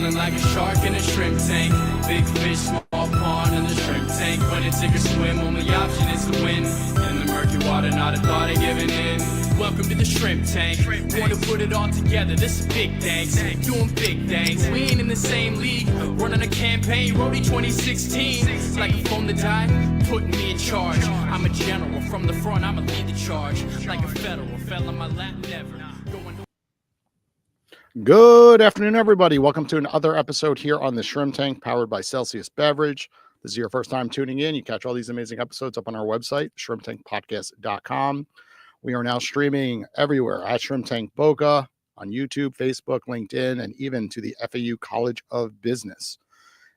Smiling like a shark in a shrimp tank. Big fish, small pond in the shrimp tank. When it's sink or swim, only option is to win. In the murky water, not a thought of giving in. Welcome to the shrimp tank. Wanna put it all together, this is big thanks. Doing big things. We ain't in the same league. Running a campaign, Roadie 2016. Like a phone to die, putting me in charge. I'm a general from the front, I'ma lead the charge. Like a federal, fell on my lap, never. Good afternoon, everybody. Welcome to another episode here on the Shrimp Tank, powered by Celsius Beverage. This is your first time tuning in. You catch all these amazing episodes up on our website, shrimptankpodcast.com. We are now streaming everywhere at Shrimp Tank Boca, on YouTube, Facebook, LinkedIn, and even to the FAU College of Business.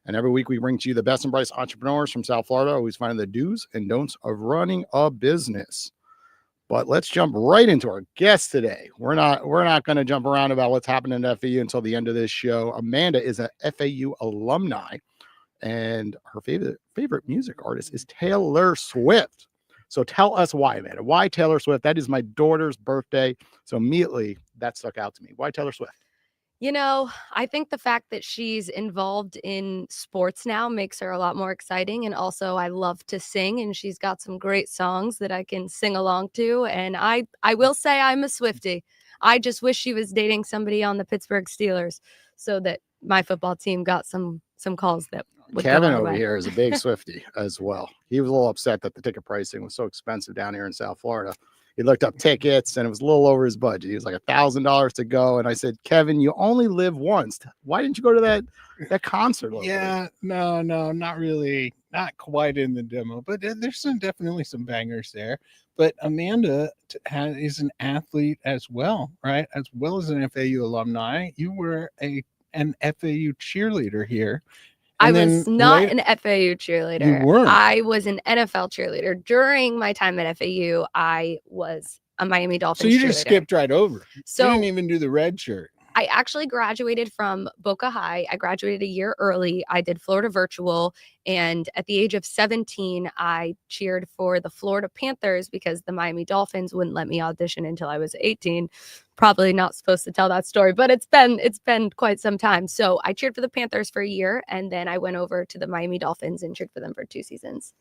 And every week we bring to you the best and brightest entrepreneurs from South Florida, always finding the do's and don'ts of running a business. But let's jump right into our guest today. We're not going to jump around about what's happening at FAU until the end of this show. Amanda is a FAU alumni, and her favorite music artist is Taylor Swift. So tell us why, Amanda. Why Taylor Swift? That is my daughter's birthday, so immediately that stuck out to me. Why Taylor Swift? You know, I think the fact that she's involved in sports now makes her a lot more exciting. And also, I love to sing, and she's got some great songs that I can sing along to. And I will say I'm a Swiftie. I just wish she was dating somebody on the Pittsburgh Steelers so that my football team got some calls that would Kevin over here is a big Swiftie as well. He was a little upset that the ticket pricing was so expensive down here in South Florida. He looked up tickets and it was a little over his budget. He was like $1,000 to go. And I said, Kevin, you only live once. Why didn't you go to that concert? Locally? Yeah, no, not really. Not quite in the demo, but there's definitely some bangers there. But Amanda is an athlete as well, right? As well as an FAU alumni. You were an FAU cheerleader here. I was not an FAU cheerleader. You weren't. I was an NFL cheerleader. During my time at FAU, I was a Miami Dolphins cheerleader. So you just skipped right over. So you didn't even do the red shirt. I actually graduated from Boca High. I graduated a year early. I did Florida Virtual. And at the age of 17, I cheered for the Florida Panthers because the Miami Dolphins wouldn't let me audition until I was 18. Probably not supposed to tell that story, but it's been quite some time. So I cheered for the Panthers for a year, and then I went over to the Miami Dolphins and cheered for them for 2 seasons.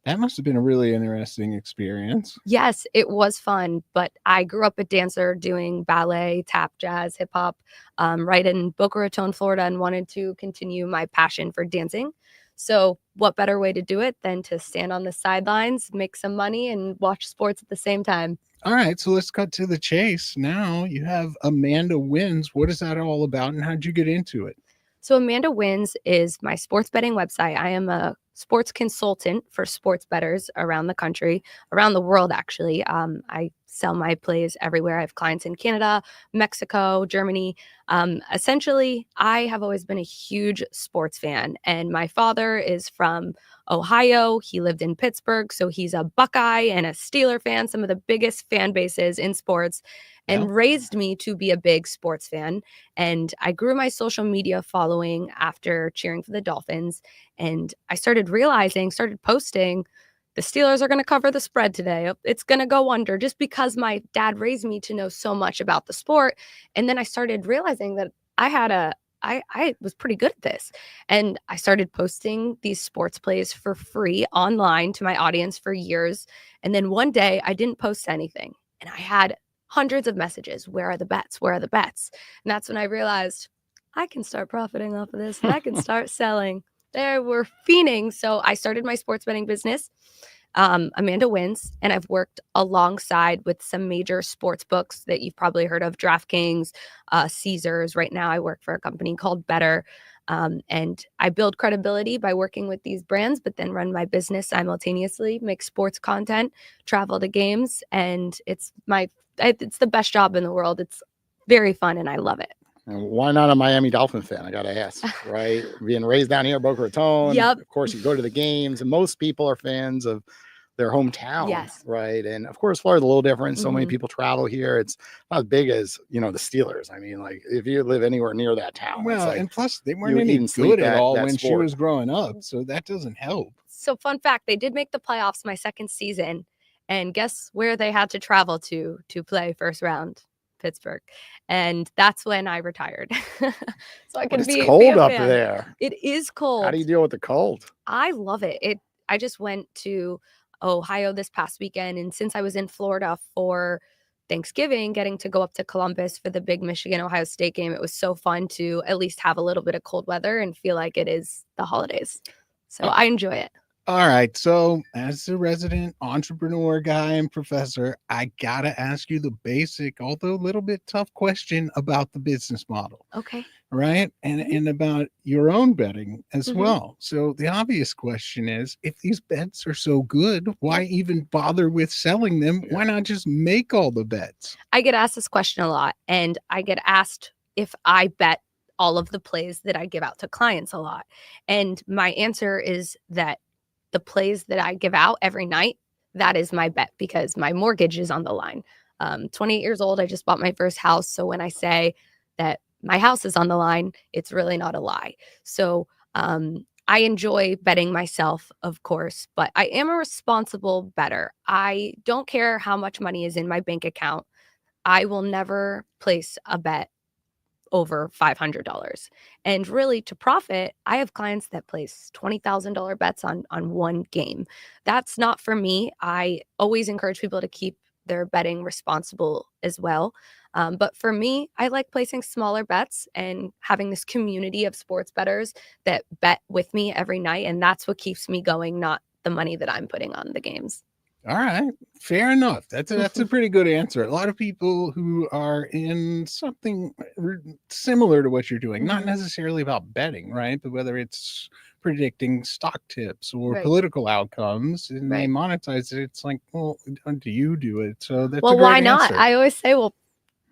That must have been a really interesting experience. Yes, it was fun, but I grew up a dancer doing ballet, tap, jazz, hip hop, right in Boca Raton, Florida, and wanted to continue my passion for dancing. So what better way to do it than to stand on the sidelines, make some money, and watch sports at the same time? All right, so let's cut to the chase. Now you have Amandawins. What is that all about, and how did you get into it? So Amandawins is my sports betting website. I am a sports consultant for sports bettors around the country, around the world, actually. I sell my plays everywhere. I have clients in Canada, Mexico, Germany. Essentially, I have always been a huge sports fan, and my father is from Ohio. He lived in Pittsburgh, so he's a Buckeye and a Steeler fan, some of the biggest fan bases in sports, and raised me to be a big sports fan. And I grew my social media following after cheering for the Dolphins, and I started posting, the Steelers are going to cover the spread today. It's going to go under, just because my dad raised me to know so much about the sport. And then I started realizing that I was pretty good at this. And I started posting these sports plays for free online to my audience for years. And then one day I didn't post anything, and I had hundreds of messages. Where are the bets? Where are the bets? And that's when I realized I can start profiting off of this, and I can start selling. There were fiending. So I started my sports betting business, Amandawins, and I've worked alongside with some major sports books that you've probably heard of, DraftKings, Caesars. Right now I work for a company called Better. And I build credibility by working with these brands, but then run my business simultaneously, make sports content, travel to games. And it's the best job in the world. It's very fun, and I love it. And why not a Miami Dolphin fan? I got to ask, right? Being raised down here, Boca Raton. Yep. Of course, you go to the games, and most people are fans of their hometown. Yes. Right. And of course, Florida's a little different. So many people travel here. It's not as big as, the Steelers. I mean, like, if you live anywhere near that town. Well, like, and plus they weren't any good at all when she was growing up. So that doesn't help. So fun fact, they did make the playoffs my second season. And guess where they had to travel to play first round? Pittsburgh. And that's when I retired. So I But could it's be a cold up fan. there. It is How cold. do you deal with the cold? I love it. I just went to Ohio this past weekend, and since I was in Florida for Thanksgiving, getting to go up to Columbus for the big Michigan-Ohio State game, it was so fun to at least have a little bit of cold weather and feel like it is the holidays. So I enjoy it. All right. So, as the resident entrepreneur guy and professor, I got to ask you the basic, although a little bit tough question about the business model. Okay. Right. And about your own betting as Mhm. well. So, the obvious question is, if these bets are so good, why even bother with selling them? Why not just make all the bets? I get asked this question a lot, and I get asked if I bet all of the plays that I give out to clients a lot. And my answer is that the plays that I give out every night, that is my bet because my mortgage is on the line. 28 years old, I just bought my first house. So when I say that my house is on the line, it's really not a lie. So I enjoy betting myself, of course, but I am a responsible bettor. I don't care how much money is in my bank account. I will never place a bet over $500. And really to profit, I have clients that place $20,000 bets on one game. That's not for me. I always encourage people to keep their betting responsible as well. But for me, I like placing smaller bets and having this community of sports bettors that bet with me every night. And that's what keeps me going, not the money that I'm putting on the games. All right, fair enough. That's a pretty good answer. A lot of people who are in something similar to what you're doing, not Mhm. necessarily about betting, right? But whether it's predicting stock tips or Right. political outcomes, and they Right. monetize it. It's like, well, do you do it? So that's a Well, great why not? answer. I always say, well,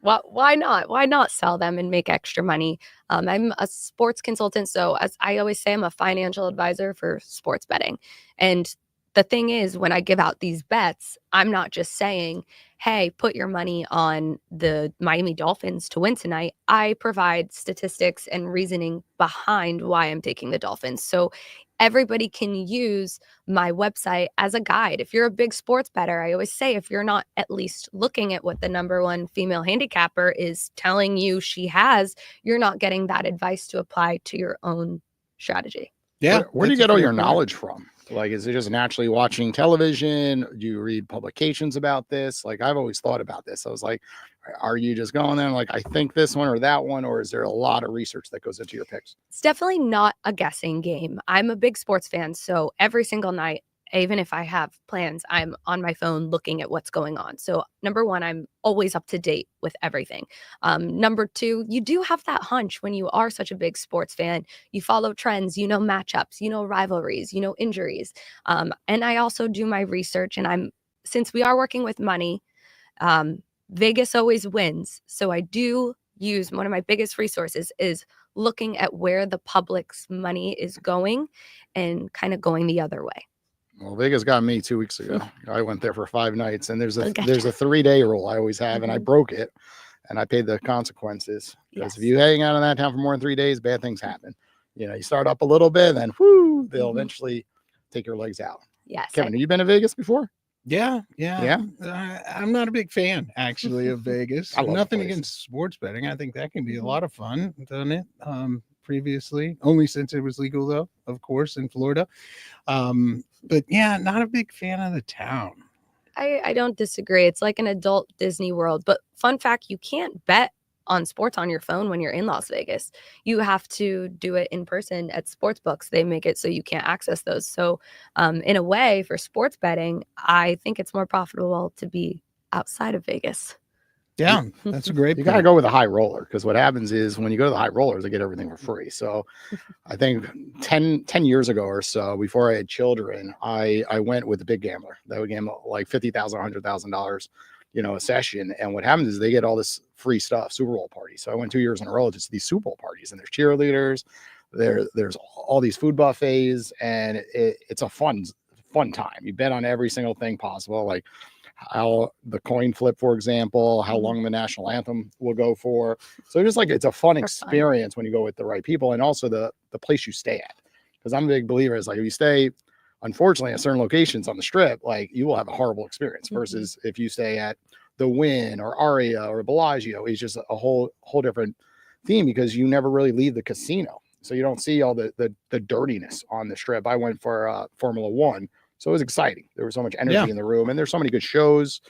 why not? Why not sell them and make extra money? I'm a sports consultant, so as I always say, I'm a financial advisor for sports betting. And the thing is, when I give out these bets, I'm not just saying, hey, put your money on the Miami Dolphins to win tonight. I provide statistics and reasoning behind why I'm taking the Dolphins. So everybody can use my website as a guide. If you're a big sports bettor, I always say, if you're not at least looking at what the number one female handicapper is telling you she has, you're not getting that advice to apply to your own strategy. Yeah. Where do you that's a get all fair your point. knowledge from? Like, is it just naturally watching television? Do you read publications about this? Like, I've always thought about this. I was like, are you just going there and like, I think this one or that one, or is there a lot of research that goes into your picks? It's definitely not a guessing game. I'm a big sports fan, so every single night, even if I have plans, I'm on my phone looking at what's going on. So number one, I'm always up to date with everything. Number two, you do have that hunch when you are such a big sports fan. You follow trends, you know matchups, you know rivalries, you know injuries. And I also do my research, and since we are working with money, Vegas always wins. So I do use one of my biggest resources is looking at where the public's money is going and kind of going the other way. Well, Vegas got me 2 weeks ago. I went there for 5 nights, and there's a Oh, gotcha. there's a 3-day rule I always have, and I Mhm. broke it, and I paid the consequences. Because if Yes. you hang out in that town for more than 3 days, bad things happen. You know, you start up a little bit, and then whoo, they'll Mhm. eventually take your legs out. Yes. Kevin, have you been to Vegas before? Yeah. Yeah? I'm not a big fan actually of Vegas. I love the Nothing place. against sports betting. I think that can be a Mhm. lot of fun, done it previously, only since it was legal though, of course, in Florida. But yeah, not a big fan of the town. I don't disagree. It's like an adult Disney World. But fun fact, you can't bet on sports on your phone when you're in Las Vegas. You have to do it in person at sports books. They make it so you can't access those. So in a way, for sports betting, I think it's more profitable to be outside of Vegas. Yeah, that's a great You point. got to go with a high roller, because what happens is when you go to the high rollers, they get everything for free. So I think 10 years ago or so, before I had children, I went with a big gambler that would gamble like $50,000, $100,000, you know, a session. And what happens is they get all this free stuff, Super Bowl parties. So I went 2 years in a row to these Super Bowl parties, and there's cheerleaders, there's all these food buffets, and it's a fun time. You bet on every single thing possible, like how the coin flip, for example, how Mhm. long the national anthem will go for. So just like it's a fun For fun. experience when you go with the right people, and also the place you stay at. Because I'm a big believer is like if you stay, unfortunately, at certain locations on the strip, like you will have a horrible experience Mhm. versus if you stay at the Wynn or Aria or Bellagio is just a whole different theme, because you never really leave the casino. So you don't see all the dirtiness on the strip. I went for Formula One, so it was exciting. There was so much energy in the room, and there's so many good shows.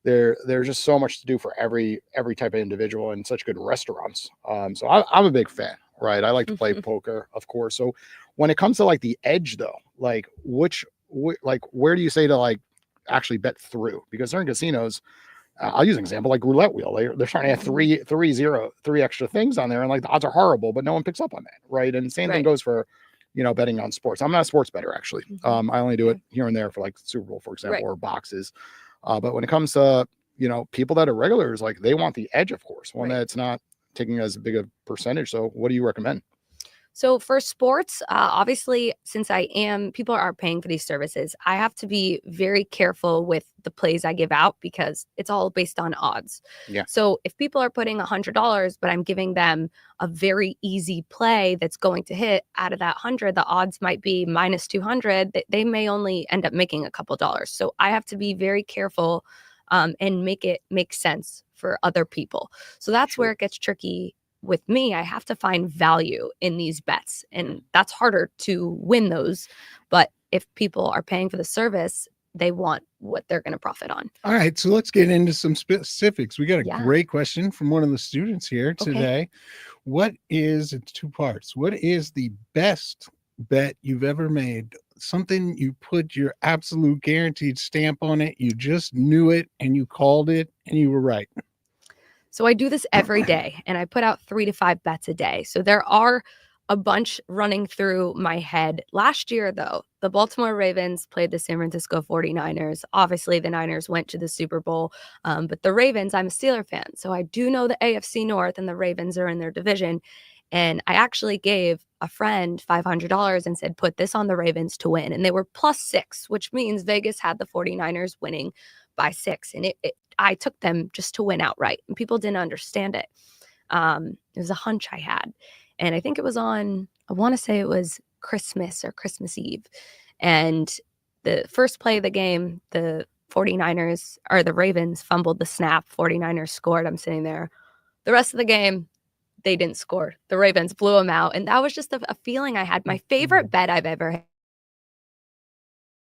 There's just so much to do for every type of individual, and such good restaurants. So I'm a big fan, right? I like to play poker, of course. So when it comes to like the edge, though, like where do you say to like actually bet through? Because certain casinos, I'll use an example like roulette wheel. They're trying to add three extra things on there, and like the odds are horrible, but no one picks up on that, right? And same thing goes for, betting on sports. I'm not a sports bettor, actually. I only do it here and there for like Super Bowl, for example, or boxes. But when it comes to people that are regulars, like they want the edge, of course, one that's not taking as big a percentage. So what do you recommend? So for sports, obviously, since people are paying for these services, I have to be very careful with the plays I give out, because it's all based on odds. Yeah. So if people are putting $100, but I'm giving them a very easy play that's going to hit, out of that 100, the odds might be minus 200. They may only end up making a couple dollars. So I have to be very careful and make it make sense for other people. So that's where it gets tricky. With me, I have to find value in these bets, and that's harder to win those. But if people are paying for the service, they want what they're going to profit on. All right, so let's get into some specifics. We got a great question from one of the students here today. What is, it's two parts. What is the best bet you've ever made? Something you put your absolute guaranteed stamp on it. You just knew it and you called it and you were right. So I do this every day, and I put out 3 to 5 bets a day. So there are a bunch running through my head. Last year, though, the Baltimore Ravens played the San Francisco 49ers. Obviously, the Niners went to the Super Bowl, but the Ravens, I'm a Steeler fan. So I do know the AFC North, and the Ravens are in their division. And I actually gave a friend $500 and said, put this on the Ravens to win. And they were +6, which means Vegas had the 49ers winning by 6. And I took them just to win outright, and people didn't understand it. It was a hunch I had. And I think it was I want to say it was Christmas or Christmas Eve. And the first play of the game, the 49ers or the Ravens fumbled the snap. 49ers scored. I'm sitting there. The rest of the game, they didn't score. The Ravens blew them out. And that was just a feeling I had. My favorite bet I've ever had.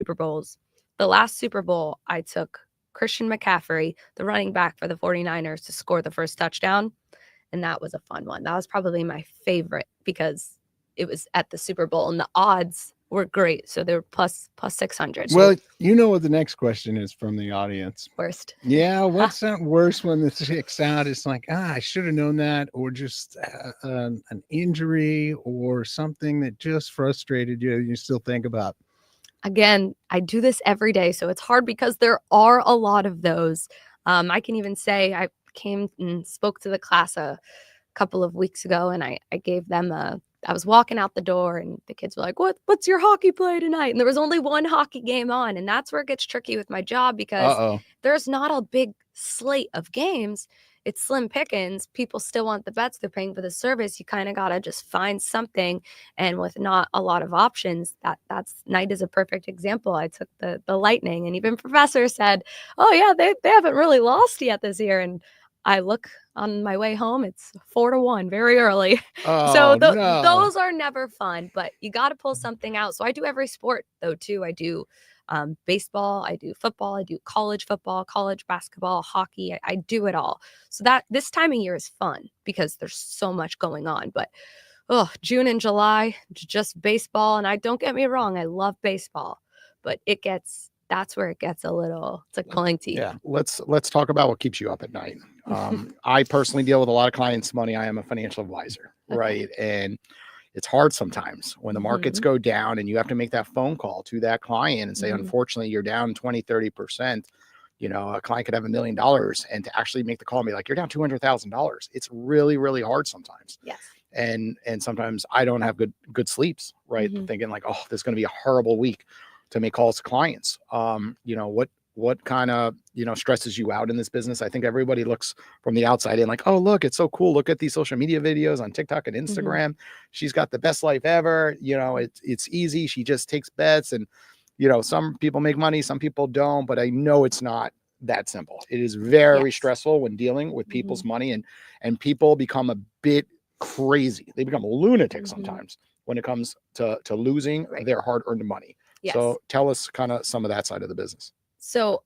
Super Bowls. The last Super Bowl, I took Christian McCaffrey, the running back for the 49ers, to score the first touchdown. And that was a fun one. That was probably my favorite, because it was at the Super Bowl and the odds were great. So they were plus 600. Well, you know what the next question is from the audience. Worst. Yeah. What's that worst when the sticks out? It's like, I should have known that, or just an injury or something that just frustrated you. You still think about. Again, I do this every day, so it's hard because there are a lot of those. I can even say I came and spoke to the class a couple of weeks ago, and I gave them I was walking out the door, and the kids were like, what's your hockey play tonight? And there was only one hockey game on, and that's where it gets tricky with my job, because there's not a big slate of games. It's slim pickings. People still want the bets. They're paying for the service. You kind of got to just find something. And with not a lot of options, that's night is a perfect example. I took the Lightning, and even Professor said, oh yeah, they haven't really lost yet this year. And I look on my way home, it's 4-1 very early. So those are never fun, but you got to pull something out. So I do every sport though, too. I do baseball, I do football, I do college football, college basketball, hockey. I do it all. So that this time of year is fun because there's so much going on. But June and July, just baseball. And I don't get me wrong, I love baseball, but that's where it gets it's like pulling teeth. Yeah. Let's talk about what keeps you up at night. I personally deal with a lot of clients' money. I am a financial advisor, right? And it's hard sometimes when the markets go down and you have to make that phone call to that client and say, unfortunately, you're down 20, 30%. A client could have $1 million, and to actually make the call and be like, you're down $200,000. It's really, really hard sometimes. Yes. And sometimes I don't have good sleeps, right? Thinking like, this is going to be a horrible week to make calls to clients. What kind of, stresses you out in this business? I think everybody looks from the outside in like, oh, look, it's so cool. Look at these social media videos on TikTok and Instagram. She's got the best life ever. It's easy. She just takes bets, and, some people make money, some people don't, but I know it's not that simple. It is very Yes. stressful when dealing with people's money, and people become a bit crazy. They become lunatics sometimes when it comes to losing Right. their hard-earned money. Yes. So tell us kind of some of that side of the business. So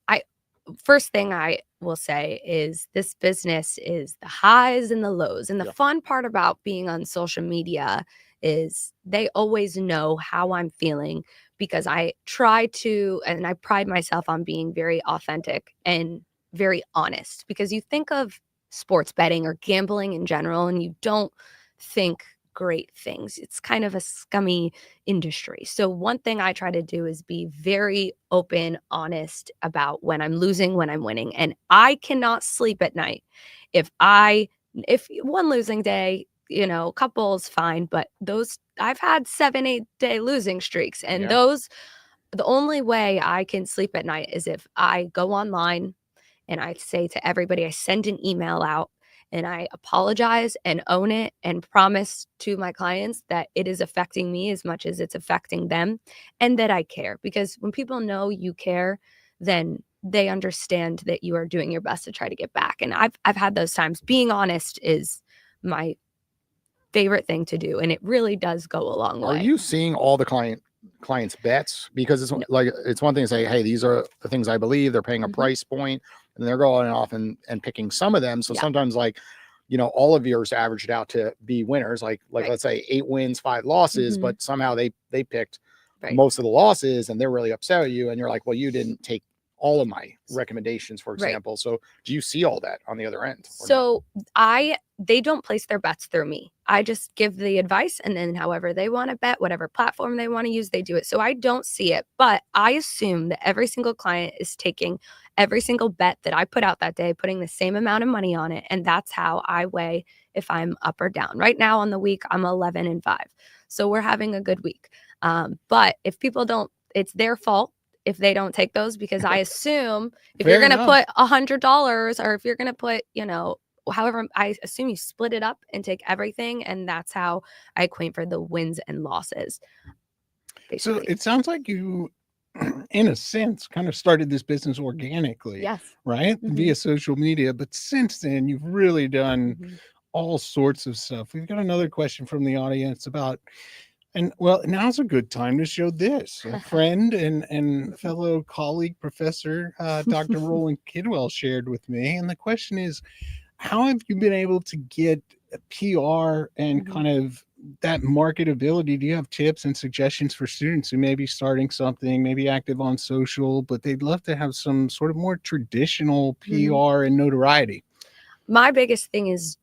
first thing I will say is this business is the highs and the lows. And the Yeah. fun part about being on social media is they always know how I'm feeling, because I try to, and I pride myself on being very authentic and very honest, because you think of sports betting or gambling in general and you don't think great things. It's kind of a scummy industry. So one thing I try to do is be very open, honest about when I'm losing, when I'm winning. And I cannot sleep at night if one losing day, a couple is fine, but those I've had 7-8 day losing streaks, and Yeah. the only way I can sleep at night is if I go online and I say to everybody, I send an email out and I apologize and own it and promise to my clients that it is affecting me as much as it's affecting them, and that I care. Because when people know you care, then they understand that you are doing your best to try to get back. And I've had those times. Being honest is my favorite thing to do, and it really does go a long Are way. you seeing all the clients' bets? Because it's No. like, it's one thing to say, hey, these are the things I believe. They're paying a price point, and they're going off and picking some of them. So Yeah. sometimes, like, all of yours averaged out to be winners. Like Right. let's say 8 wins, 5 losses, but somehow they picked Right. most of the losses, and they're really upset at you. And you're like, well, you didn't take all of my recommendations, for Right. example. So do you see all that on the other end? Or not? So they don't place their bets through me. I just give the advice, and then however they want to bet, whatever platform they want to use, they do it. So I don't see it, but I assume that every single client is taking every single bet that I put out that day, putting the same amount of money on it. And that's how I weigh if I'm up or down. Right now on the week, I'm 11-5. So we're having a good week. But if people don't, it's their fault if they don't take those, because I assume if Fair you're going to enough. put $100, or if you're going to put, however, I assume you split it up and take everything. And that's how I acquaint for the wins and losses. So Basically. it sounds like you, in a sense, kind of started this business organically, Yes. right? Via social media. But since then, you've really done all sorts of stuff. We've got another question from the audience about, and well, now's a good time to show this. A friend and fellow colleague, Professor Dr. Roland Kidwell shared with me. And the question is, how have you been able to get PR and kind of that marketability? Do you have tips and suggestions for students who may be starting something, maybe active on social, but they'd love to have some sort of more traditional PR and notoriety? My biggest thing is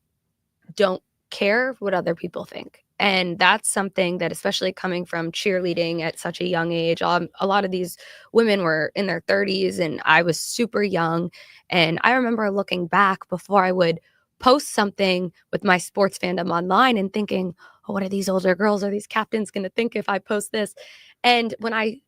don't care what other people think. And that's something that, especially coming from cheerleading at such a young age, a lot of these women were in their 30s and I was super young. And I remember looking back before I would post something with my sports fandom online and thinking, oh, what are these older girls or these captains going to think if I post this? And when I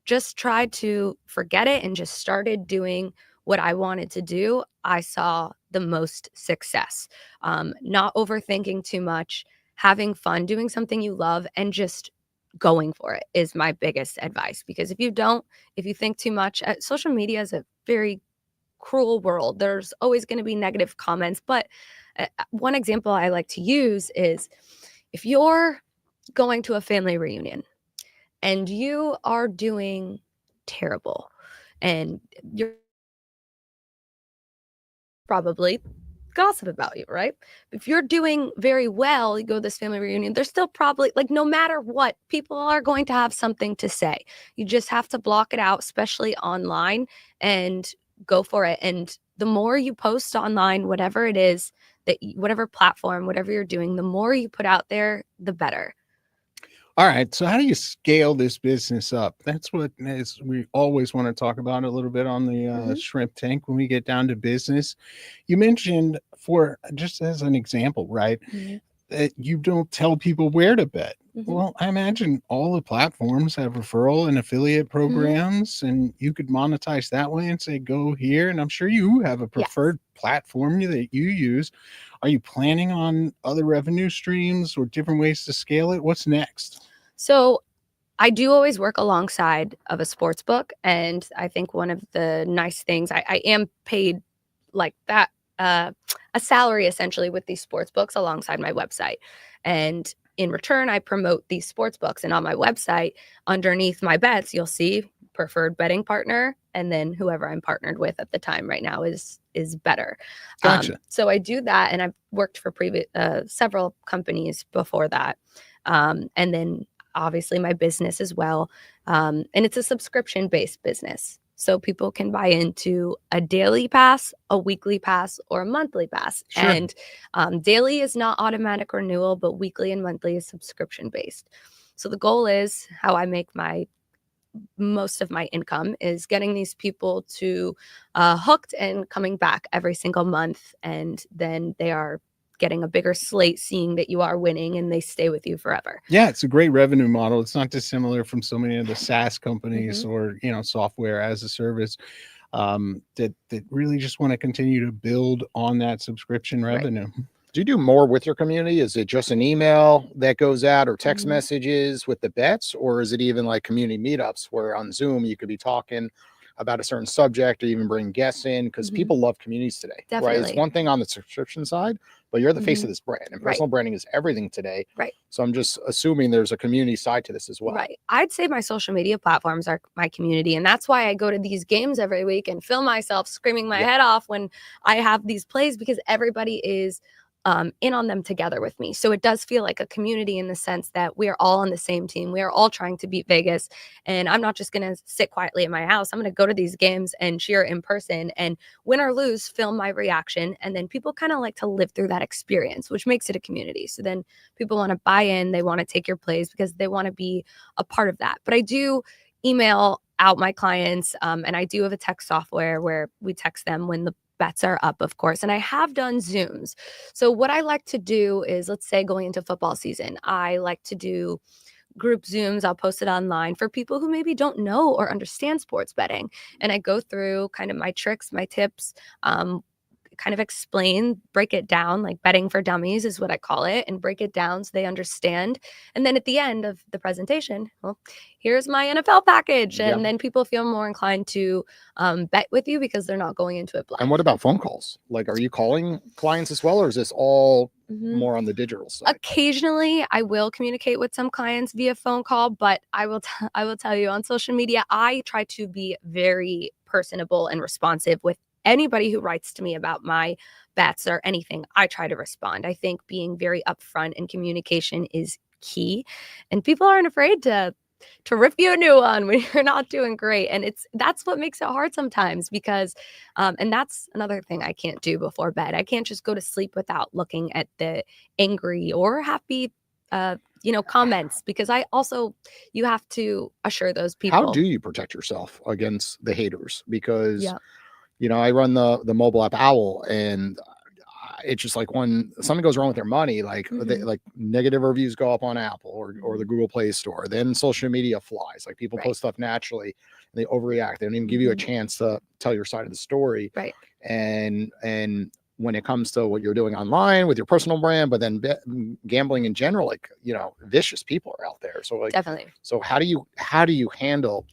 just tried to forget it and just started doing what I wanted to do, I saw the most success. Not overthinking too much, having fun, doing something you love, and just going for it is my biggest advice. Because if you think too much, social media is a very cruel world. There's always going to be negative comments. But one example I like to use is if you're going to a family reunion and you are doing terrible and you're probably gossip about you, right? If you're doing very well, you go to this family reunion, there's still probably, like, no matter what, people are going to have something to say. You just have to block it out, especially online, and go for it. And the more you post online, whatever it is, whatever platform, whatever you're doing, the more you put out there, the better. All right. So how do you scale this business up? That's what we always want to talk about a little bit on the shrimp tank when we get down to business. You mentioned, for just as an example, right, that you don't tell people where to bet. Well, I imagine all the platforms have referral and affiliate programs, and you could monetize that way and say, go here. And I'm sure you have a preferred platform that you use. Are you planning on other revenue streams or different ways to scale it? What's next? So I do always work alongside of a sports book. And I think one of the nice things, I am paid like that, a salary essentially with these sports books alongside my website. And in return, I promote these sports books. And on my website, underneath my bets, you'll see preferred betting partner. And then whoever I'm partnered with at the time right now is better. Gotcha. So I do that. And I've worked for several companies before that. And then obviously my business as well. And it's a subscription-based business. So people can buy into a daily pass, a weekly pass, or a monthly pass. Sure. And daily is not automatic renewal, but weekly and monthly is subscription-based. So the goal is how I make most of my income is getting these people to hooked and coming back every single month. And then they are getting a bigger slate, seeing that you are winning, and they stay with you forever. Yeah, it's a great revenue model. It's not dissimilar from so many of the SaaS companies or, software as a service that really just want to continue to build on that subscription revenue. Do you do more with your community? Is it just an email that goes out or text messages with the bets? Or is it even like community meetups where on Zoom you could be talking about a certain subject or even bring guests in? Because people love communities today. Definitely. Right? It's one thing on the subscription side, but you're the face of this brand, and personal branding is everything today. Right. So I'm just assuming there's a community side to this as well. Right. I'd say my social media platforms are my community. And that's why I go to these games every week and film myself screaming my head off when I have these plays, because everybody is in on them together with me. So it does feel like a community in the sense that we are all on the same team. We are all trying to beat Vegas. And I'm not just going to sit quietly in my house. I'm going to go to these games and cheer in person, and win or lose, film my reaction. And then people kind of like to live through that experience, which makes it a community. So then people want to buy in. They want to take your plays because they want to be a part of that. But I do email out my clients, and I do have a text software where we text them when the bets are up, of course. And I have done Zooms. So what I like to do is, let's say going into football season, I like to do group Zooms. I'll post it online for people who maybe don't know or understand sports betting. And I go through kind of my tricks, my tips, kind of explain, break it down, like betting for dummies is what I call it, and break it down so they understand. And then at the end of the presentation, well, here's my NFL package. And then people feel more inclined to bet with you because they're not going into it blind. And what about phone calls? Like, are you calling clients as well, or is this all more on the digital side? Occasionally, I will communicate with some clients via phone call, but I will tell you, on social media, I try to be very personable and responsive with anybody who writes to me about my bets or anything. I try to respond. I think being very upfront and communication is key, and people aren't afraid to rip you a new one when you're not doing great. And that's what makes it hard sometimes, because and that's another thing I can't do before bed. I can't just go to sleep without looking at the angry or happy comments, because you have to assure those people. How do you protect yourself against the haters? Because I run the mobile app Owl, and it's just like when something goes wrong with their money, like like negative reviews go up on Apple or the Google Play Store. Then social media flies. Like people post stuff naturally, and they overreact. They don't even give you a chance to tell your side of the story. Right. And when it comes to what you're doing online with your personal brand, but then gambling in general, like vicious people are out there. So like definitely. So how do you handle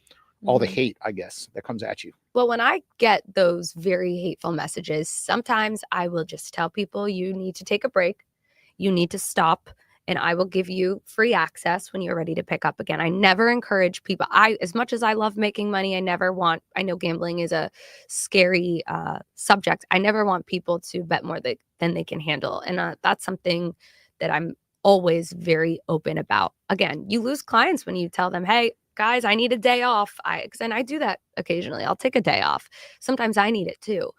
all the hate, I guess, that comes at you? Well, when I get those very hateful messages, sometimes I will just tell people, you need to take a break. You need to stop, and I will give you free access when you're ready to pick up again. I never encourage people. As much as I love making money, I know gambling is a scary subject. I never want people to bet more than they can handle. And that's something that I'm always very open about. Again, you lose clients when you tell them, hey, guys, I need a day off. And I do that occasionally. I'll take a day off. Sometimes I need it too.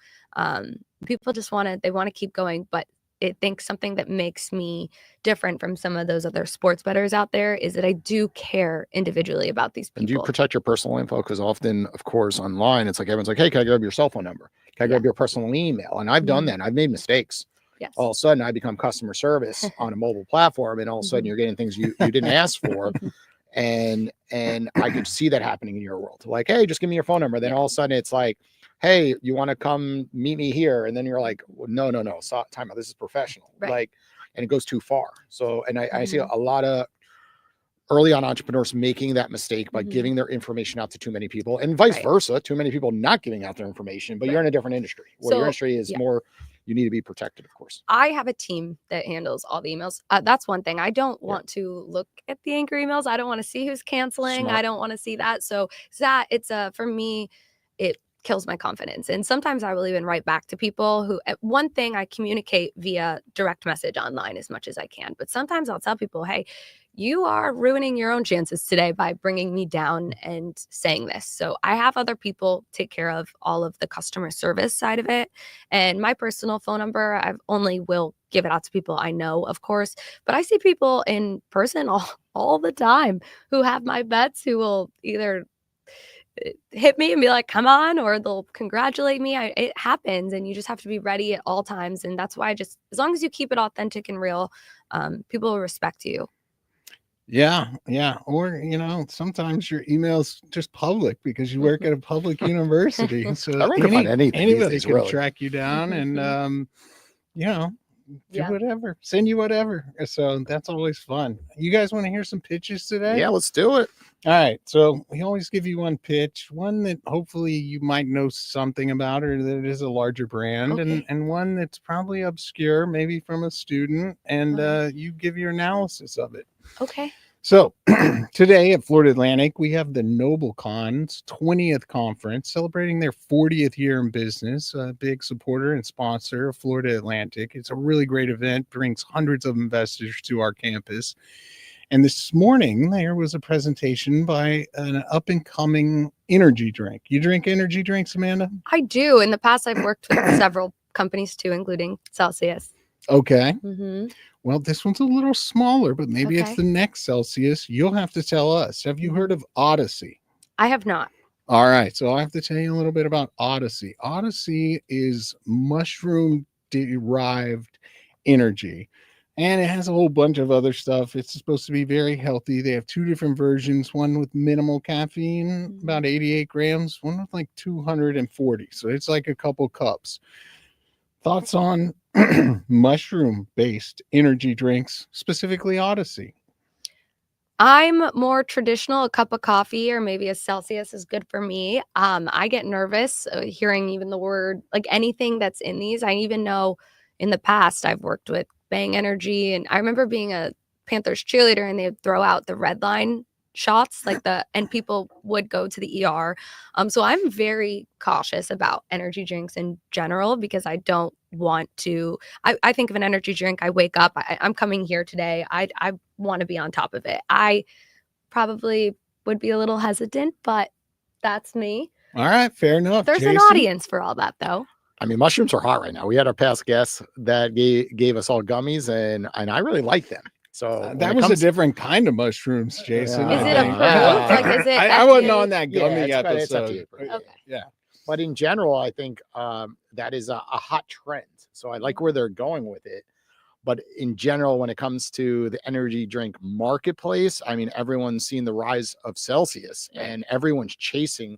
People just want to keep going, but I think something that makes me different from some of those other sports bettors out there is that I do care individually about these people. And do you protect your personal info? Because often, of course, online, it's like everyone's like, hey, can I grab your cell phone number? Can I grab your personal email? And I've done that. And I've made mistakes. Yes. All of a sudden, I become customer service on a mobile platform, and all of a sudden, you're getting things you didn't ask for. And I could see that happening in your world. Like, hey, just give me your phone number. Then all of a sudden it's like, hey, you want to come meet me here? And then you're like, well, no. So, time out. This is professional. Right. Like, and it goes too far. So, and I see a lot of early on entrepreneurs making that mistake by giving their information out to too many people, and vice versa, too many people not giving out their information, but you're in a different industry where your industry is more, you need to be protected, of course. I have a team that handles all the emails. That's one thing. I don't want to look at the angry emails. I don't want to see who's canceling. Smart. I don't want to see that. So for me, it kills my confidence. And sometimes I will even write back to people who, one thing, I communicate via direct message online as much as I can. But sometimes I'll tell people, hey, you are ruining your own chances today by bringing me down and saying this. So I have other people take care of all of the customer service side of it. And my personal phone number, I only will give it out to people I know, of course. But I see people in person all the time who have my bets, who will either hit me and be like, come on, or they'll congratulate me. It happens, and you just have to be ready at all times. And that's why as long as you keep it authentic and real, people will respect you. Yeah. Or, sometimes your email's just public because you work at a public university. So Everyone can find anything anybody days, can really. track you down and, do Yeah. whatever, send you whatever. So that's always fun. You guys want to hear some pitches today? Yeah, let's do it. All right. So we always give you one pitch, one that hopefully you might know something about, or that is a larger brand, Okay. and one that's probably obscure, maybe from a student, and you give your analysis of it. Okay. So today at Florida Atlantic, we have the NobleCon's 20th conference, celebrating their 40th year in business. A big supporter and sponsor of Florida Atlantic. It's a really great event, brings hundreds of investors to our campus. And this morning, there was a presentation by an up-and-coming energy drink. You drink energy drinks, Amanda? I do. In the past, I've worked with several companies too, including Celsius. Okay. Mm-hmm. Well, this one's a little smaller, but maybe it's Okay. the next Celsius. You'll have to tell us. Have you heard of Odyssey? I have not. All right. So I have to tell you a little bit about Odyssey. Odyssey is mushroom-derived energy. And it has a whole bunch of other stuff. It's supposed to be very healthy. They have two different versions, one with minimal caffeine, about 88 grams, one with like 240. So it's like a couple cups. Thoughts on mushroom-based energy drinks, specifically Odyssey? I'm more traditional. A cup of coffee or maybe a Celsius is good for me. I get nervous hearing even the word, like anything that's in these. I even know in the past I've worked with Bang Energy, and I remember being a Panthers cheerleader, and they'd throw out the red line shots, and people would go to the ER. So I'm very cautious about energy drinks in general because I don't want to. I think of an energy drink, I wake up, I'm coming here today. I want to be on top of it. I probably would be a little hesitant, but that's me. All right, fair enough. There's Jason? an audience for all that, though. I mean, mushrooms are hot right now. We had our past guest that gave us all gummies, and I really like them. So that was a different kind of mushrooms, Jason. Is it approved? Like, is it I wasn't FDA? on that gummy it's up to episode. you. Okay. Yeah. But in general, I think that is a hot trend. So I like where they're going with it. But in general, when it comes to the energy drink marketplace, I mean, everyone's seen the rise of Celsius, and everyone's chasing,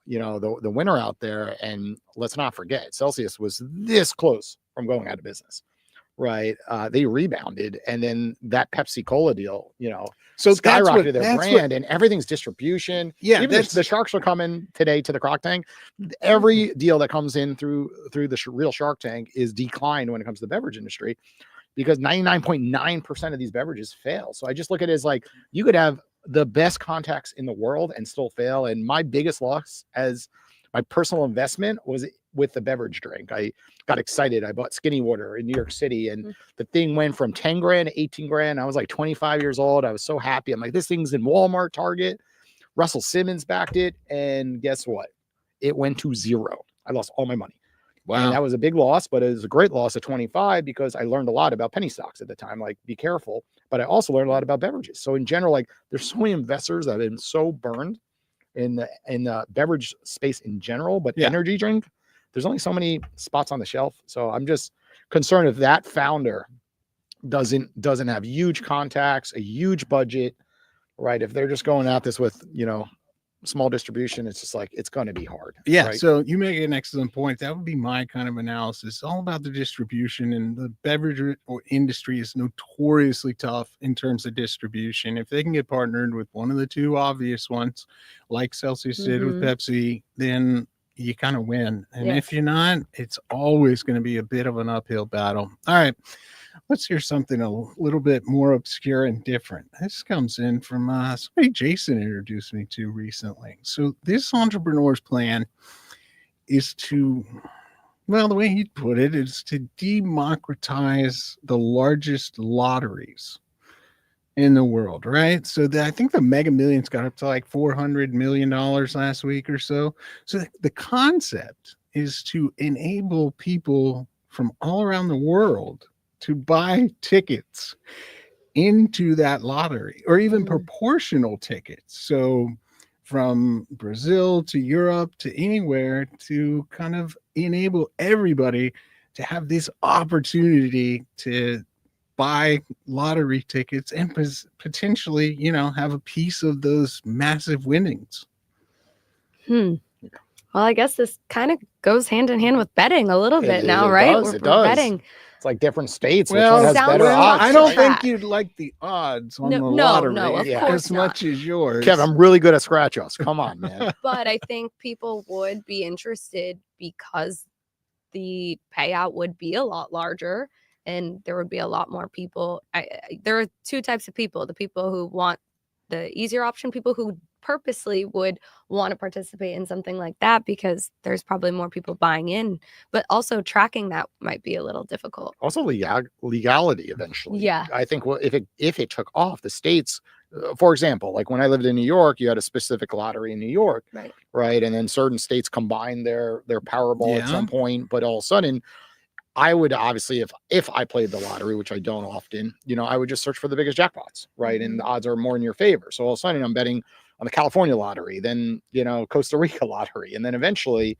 the winner out there. And let's not forget, Celsius was this close from going out of business, right? They rebounded, and then that Pepsi Cola deal, So skyrocketed their brand, and everything's distribution. Yeah, even the Sharks are coming today to the Croc Tank. Every deal that comes in through the real Shark Tank is declined when it comes to the beverage industry, because 99.9% of these beverages fail. So I just look at it as like, you could have the best contacts in the world and still fail. And my biggest loss as my personal investment was with the beverage drink. I got excited. I bought Skinny Water in New York City, and the thing went from 10 grand to 18 grand. I was like 25 years old. I was so happy. I'm like, this thing's in Walmart, Target. Russell Simmons backed it. And guess what? It went to zero. I lost all my money. Wow. And that was a big loss, but it was a great loss at 25 because I learned a lot about penny stocks at the time. Like, be careful. But I also learned a lot about beverages. So in general, like, there's so many investors that have been so burned in the beverage space in general, but energy drink, there's only so many spots on the shelf. So I'm just concerned if that founder doesn't have huge contacts, a huge budget, right? If they're just going at this with, small distribution, it's just like it's going to be hard. Yeah, right? so you make an excellent point. That would be my kind of analysis. It's all about the distribution, and the beverage industry is notoriously tough in terms of distribution. If they can get partnered with one of the two obvious ones, like Celsius did with Pepsi, then you kind of win. And if you're not, it's always going to be a bit of an uphill battle. All right. Let's hear something a little bit more obscure and different. This comes in from somebody Jason introduced me to recently. So this entrepreneur's plan is to, well, the way he put it is to democratize the largest lotteries in the world, right? So I think the Mega Millions got up to like $400 million last week or so. So the concept is to enable people from all around the world to buy tickets into that lottery, or even proportional tickets. So from Brazil to Europe to anywhere, to kind of enable everybody to have this opportunity to buy lottery tickets and potentially, have a piece of those massive winnings. Well, I guess this kind of goes hand in hand with betting a little bit now, right? Does, We're betting. It's like different states. Well, which one has better odds? I don't think you'd like the odds on the lottery of course as much as yours. Kevin, I'm really good at scratch offs. Come on, man. But I think people would be interested because the payout would be a lot larger and there would be a lot more people. There are two types of people: the people who want the easier option, people who purposely would want to participate in something like that because there's probably more people buying in, but also tracking that might be a little difficult. Also legality eventually. Yeah. I think if it took off, the states, for example, like when I lived in New York, you had a specific lottery in New York, right? And then certain states combined their Powerball at some point, but all of a sudden I would obviously, if I played the lottery, which I don't often, I would just search for the biggest jackpots, right? And the odds are more in your favor. So all of a sudden I'm betting on the California lottery, then, Costa Rica lottery. And then eventually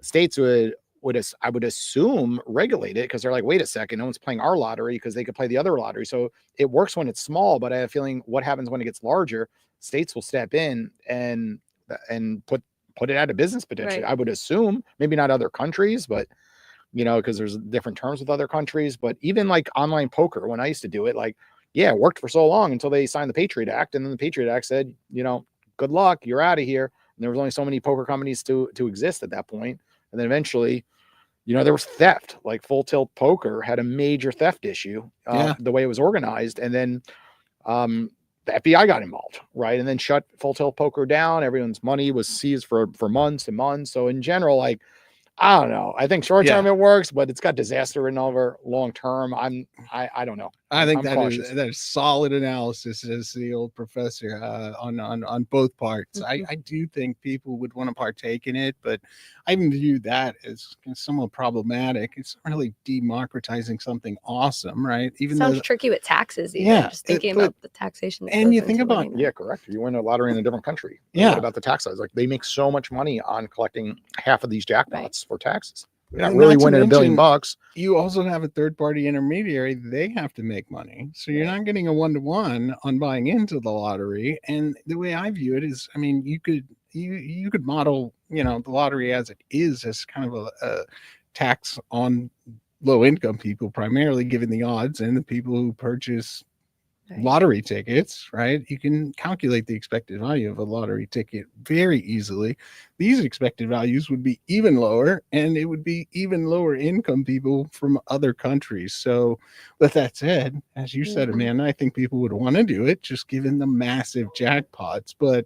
states I would assume regulate it because they're like, wait a second, no one's playing our lottery because they could play the other lottery. So it works when it's small, but I have a feeling what happens when it gets larger, states will step in and put it out of business potentially. Right. I would assume, maybe not other countries, but because there's different terms with other countries, but even like online poker, when I used to do it, like, it worked for so long until they signed the Patriot Act. And then the Patriot Act said, good luck, you're out of here. And there was only so many poker companies to exist at that point. And then eventually, there was theft. Like Full Tilt Poker had a major theft issue, the way it was organized. And then the FBI got involved, right? And then shut Full Tilt Poker down. Everyone's money was seized for months and months. So in general, like, I don't know. I think short term it works, but it's got disaster written over long term. I don't know. I think that is solid analysis, as the old professor on both parts. I do think people would want to partake in it, but I even view that as somewhat problematic. It's really democratizing something awesome, right? Even sounds tricky with taxes. Even just thinking about the taxation. And you think about correct. You win a lottery in a different country. What about the tax size? Like they make so much money on collecting half of these jackpots for taxes. You're not really winning $1 billion. You also have a third-party intermediary. They have to make money. So you're not getting a 1-to-1 on buying into the lottery. And the way I view it is, I mean, you could model, the lottery as it is as kind of a tax on low-income people, primarily given the odds and the people who purchase lottery tickets, right? You can calculate the expected value of a lottery ticket very easily. These expected values would be even lower, and it would be even lower income people from other countries. So with that said, as you said, Amanda, I think people would want to do it just given the massive jackpots, but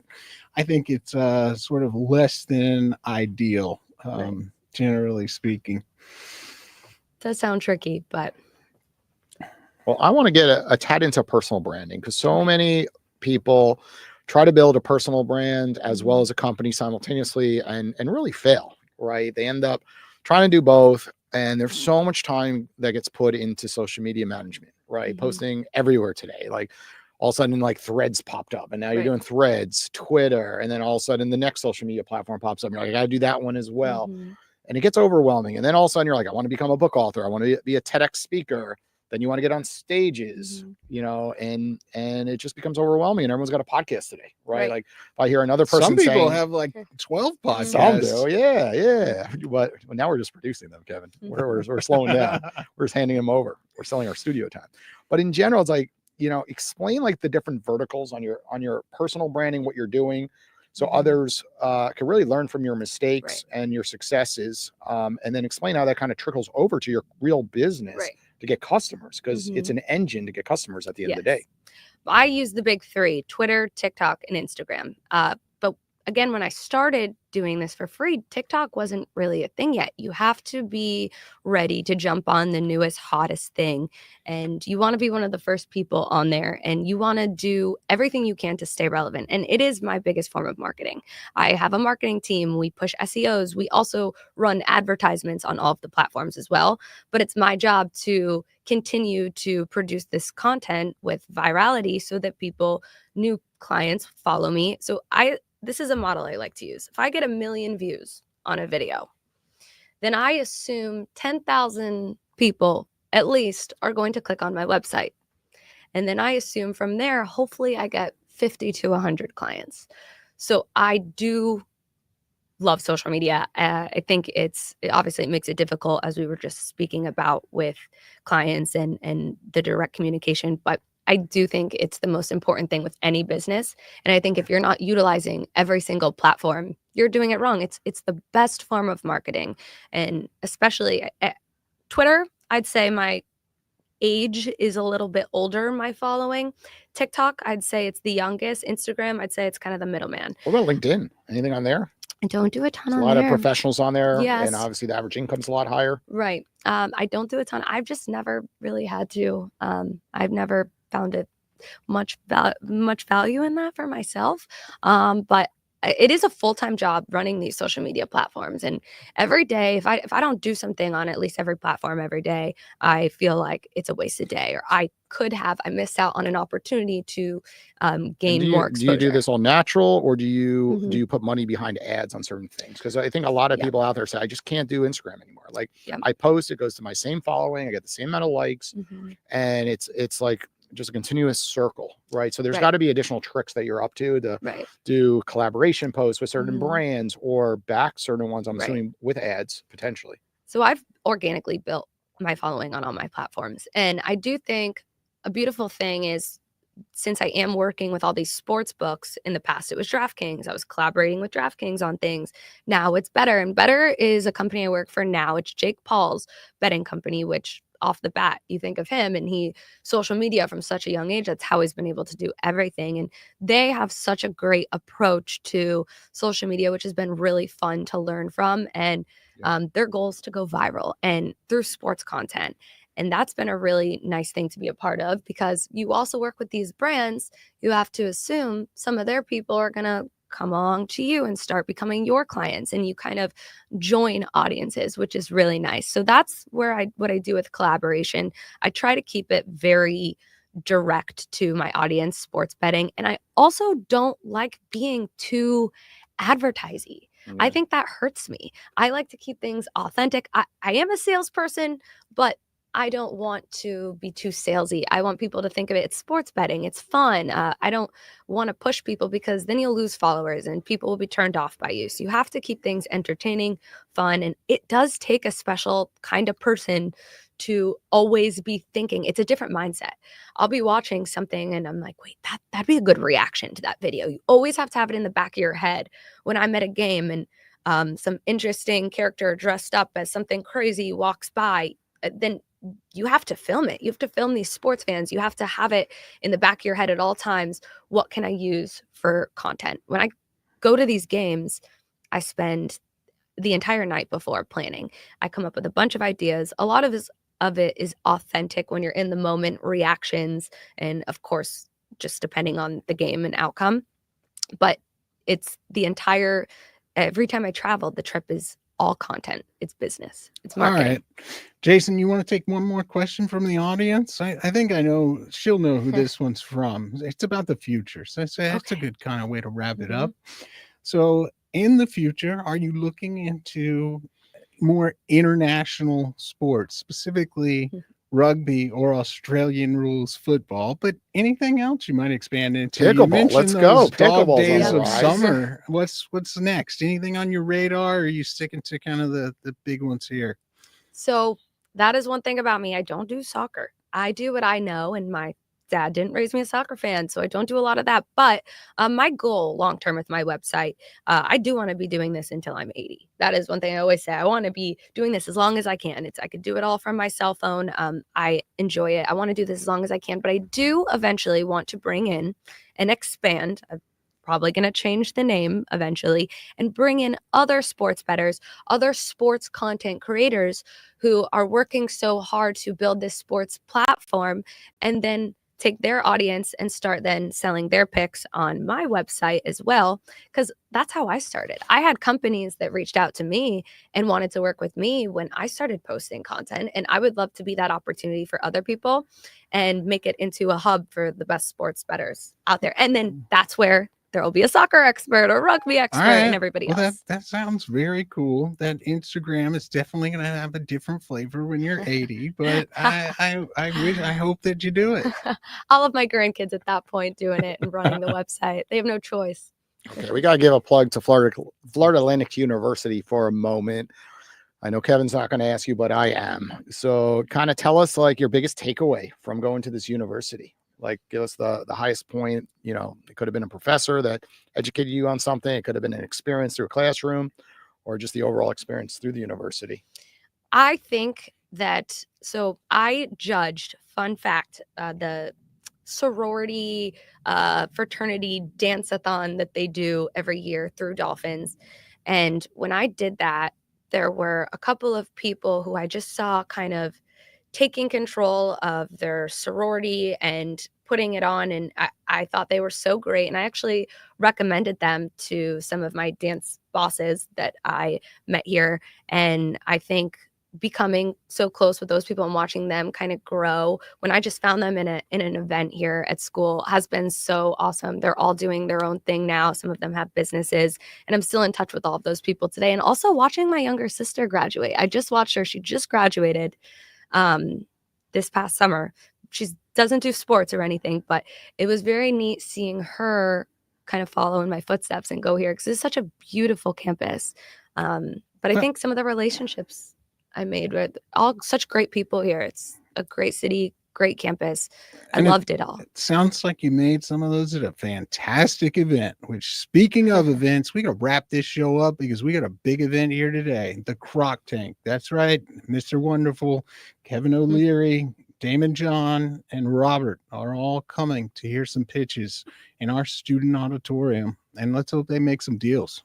I think it's sort of less than ideal, generally speaking. Does sound tricky, but well, I want to get a tad into personal branding because so many people try to build a personal brand as well as a company simultaneously and really fail, right? They end up trying to do both. And there's so much time that gets put into social media management, right? Posting everywhere today. Like all of a sudden, like Threads popped up and now you're doing Threads, Twitter, and then all of a sudden the next social media platform pops up. And you're like, I got to do that one as well. And it gets overwhelming. And then all of a sudden you're like, I want to become a book author. I want to be a TEDx speaker. then you want to get on stages, Mhm. you know, and it just becomes overwhelming. And everyone's got a podcast today, right? Right. Like if I hear another person Some people saying, have like 12 podcasts. some do, yeah. But now we're just producing them, Kevin. We're slowing down. We're just handing them over. We're selling our studio time. But in general, it's like, you know, explain like the different verticals on your personal branding, what you're doing, so Mhm. others can really learn from your mistakes Right. and your successes, and then explain how that kind of trickles over to your real business Right. to get customers, because it's Mhm. an engine to get customers at the end of the day. I use the big three: Twitter, TikTok, and Instagram. But again, when I started doing this for free, TikTok wasn't really a thing yet. You have to be ready to jump on the newest, hottest thing. And you want to be one of the first people on there. And you want to do everything you can to stay relevant. And it is my biggest form of marketing. I have a marketing team. We push SEOs. We also run advertisements on all of the platforms as well. But it's my job to continue to produce this content with virality so that new clients follow me. So this is a model I like to use. If I get 1 million views on a video, then I assume 10,000 people at least are going to click on my website. And then I assume from there, hopefully I get 50 to 100 clients. So I do love social media. I think obviously it makes it difficult, as we were just speaking about, with clients and the direct communication. But I do think it's the most important thing with any business. And I think if you're not utilizing every single platform, you're doing it wrong. It's the best form of marketing. And especially Twitter, I'd say my age is a little bit older, my following. TikTok, I'd say it's the youngest. Instagram, I'd say it's kind of the middleman. What about LinkedIn? Anything on there? I don't do a ton There's on a lot there. of professionals on there, Yes. and obviously the average income's a lot higher. Right. I don't do a ton. I've just never really had to. I've never found it much value in that for myself. But it is a full-time job running these social media platforms, and every day, if I don't do something on at least every platform every day, I feel like it's a wasted day, or I missed out on an opportunity to gain more exposure. Do you do this all natural, or do you Mhm. do you put money behind ads on certain things? Because I think a lot of Yeah. people out there say, I just can't do Instagram anymore. Like Yeah. I post, it goes to my same following, I get the same amount of likes, Mhm. and it's like just a continuous circle, right? So there's Right. got to be additional tricks that you're up to Right. do collaboration posts with certain Mhm. brands, or back certain ones, I'm Right. assuming, with ads potentially. So I've organically built my following on all my platforms. And I do think a beautiful thing is, since I am working with all these sports books, in the past it was DraftKings. I was collaborating with DraftKings on things. Now it's Better. And Better is a company I work for now. It's Jake Paul's betting company, which off the bat, you think of him, and he social media from such a young age. That's how he's been able to do everything. And they have such a great approach to social media, which has been really fun to learn from. And their goal is to go viral and through sports content. And that's been a really nice thing to be a part of, because you also work with these brands. You have to assume some of their people are going to come along to you and start becoming your clients, and you kind of join audiences, which is really nice. So that's what I do with collaboration. I try to keep it very direct to my audience, sports betting. And I also don't like being too advertising. I think that hurts me. I like to keep things authentic. I am a salesperson, but I don't want to be too salesy. I want people to think of it, it's sports betting, it's fun. I don't want to push people, because then you'll lose followers and people will be turned off by you. So you have to keep things entertaining, fun, and it does take a special kind of person to always be thinking. It's a different mindset. I'll be watching something and I'm like, wait, that'd be a good reaction to that video. You always have to have it in the back of your head. When I'm at a game and some interesting character dressed up as something crazy walks by, then you have to film it. You have to film these sports fans. You have to have it in the back of your head at all times. What can I use for content? When I go to these games, I spend the entire night before planning. I come up with a bunch of ideas. A lot of it is authentic when you're in the moment, reactions, and of course, just depending on the game and outcome. But it's every time I travel, the trip is all content. It's business. It's marketing. All right. Jason, you want to take one more question from the audience? I think I know. She'll know who this one's from. It's about the future. So that's a good kind of way to wrap it up. So in the future, are you looking into more international sports, specifically rugby or Australian rules football, but anything else you might expand into? You Pickleball. mentioned Let's go. those dog Pickleball's on days the of rise. summer. What's next? Anything on your radar? Or are you sticking to kind of the big ones here? So that is one thing about me. I don't do soccer. I do what I know, and my dad didn't raise me a soccer fan, so I don't do a lot of that. But my goal long term with my website, I do want to be doing this until I'm 80. That is one thing I always say. I want to be doing this as long as I can. I could do it all from my cell phone. I enjoy it. I want to do this as long as I can, but I do eventually want to bring in and expand. I'm probably going to change the name eventually and bring in other sports bettors, other sports content creators who are working so hard to build this sports platform, and then take their audience and start then selling their picks on my website as well, because that's how I started. I had companies that reached out to me and wanted to work with me when I started posting content, and I would love to be that opportunity for other people and make it into a hub for the best sports bettors out there. And then that's where there will be a soccer expert or rugby expert and everybody else. That sounds very cool. That Instagram is definitely going to have a different flavor when you're 80, but I hope that you do it. All of my grandkids at that point doing it and running the website. They have no choice. Okay, we got to give a plug to Florida Atlantic University for a moment. I know Kevin's not going to ask you, but I am. So kind of tell us like your biggest takeaway from going to this university. Like give us the highest point. You know, it could have been a professor that educated you on something. It could have been an experience through a classroom or just the overall experience through the university. I think that, so I judged, fun fact, the sorority, fraternity dance-a-thon that they do every year through Dolphins. And when I did that, there were a couple of people who I just saw kind of taking control of their sorority and putting it on. And I thought they were so great. And I actually recommended them to some of my dance bosses that I met here. And I think becoming so close with those people and watching them kind of grow when I just found them in an event here at school has been so awesome. They're all doing their own thing now. Some of them have businesses, and I'm still in touch with all of those people today. And also watching my younger sister graduate. I just watched her. She just graduated this past summer. She doesn't do sports or anything, but it was very neat seeing her kind of follow in my footsteps and go here because it's such a beautiful campus. But I think some of the relationships I made with all such great people here. It's a great city, great campus. I loved it all. It sounds like you made some of those at a fantastic event, which speaking of events, we got to wrap this show up because we got a big event here today. The Croc Tank. That's right. Mr. Wonderful, Kevin O'Leary, Damon John, and Robert are all coming to hear some pitches in our student auditorium. And let's hope they make some deals.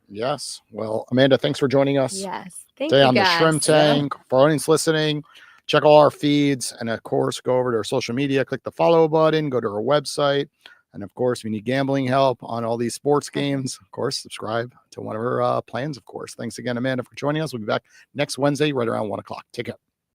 Yes. Well, Amanda, thanks for joining us. Yes. Thank Today you on guys. the Shrimp Tank. For audience listening, check all our feeds. And of course, go over to our social media, click the follow button, go to our website. And of course, if you need gambling help on all these sports games, of course, subscribe to one of our plans, of course. Thanks again, Amanda, for joining us. We'll be back next Wednesday right around 1 o'clock. Take care.